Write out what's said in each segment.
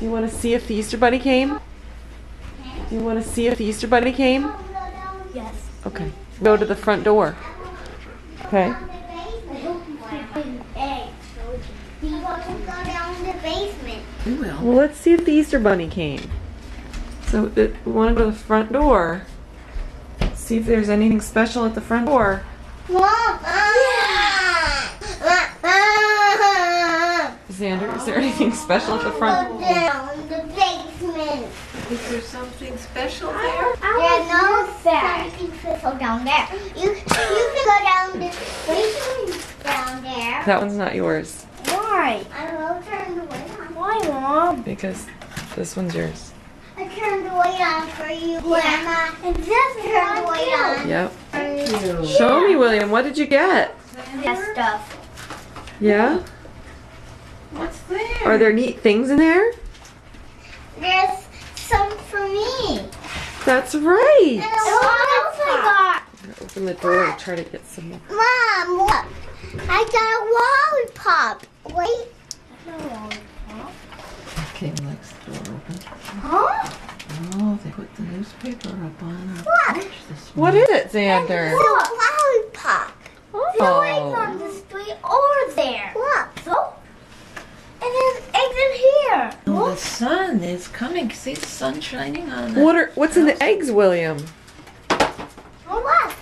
Do you want to see if the Easter Bunny came? Do you want to see if the Easter Bunny came? Yes. Okay. Go to the front door. Okay. I hope you put an egg so we can go down the basement. We will. Well, let's see if the Easter Bunny came. So we want to go to the front door. See if there's anything special at the front door. Mom! Xander, is there anything special at the front? Go down the basement. Is there something special there? There's no something special down there. You can go down the basement down there. That one's not yours Why? I will turn the light on. Why, Mom? because this one's yours. I turned the light on for you, Grandma. And just turned the light on. Yep. Thank you. Show me, William. What did you get? That stuff. Yeah? What's there? Are there neat things in there? There's some for me. That's right. And what else I Open the door and try to get some more. got? Mom, look. I got a lollipop. Wait. No lollipop. Okay, Lex, the door open. Huh? Oh, they put the newspaper up on our Look. porch this What morning. is it, Xander? It's a lollipop. No eggs on Oh. the street or there. Look. So? And there's eggs in here. Oh, the sun is coming. See the sun shining on it. What's in the eggs, William? Oh,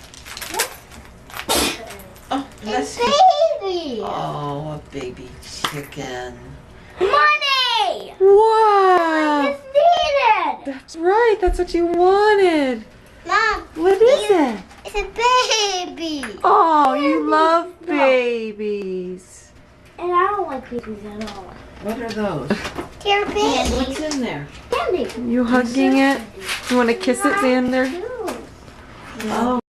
Oh, look. bless It's you. baby. Oh, a baby chicken. Money. Wow. It's needed. That's right. That's what you wanted. Mom. What is it? It's a baby. Oh, you love babies. And I don't like babies at all. What are those? They're babies. What's in there? Candy. You hugging it? You want to kiss it, Xander? Ooh. Oh.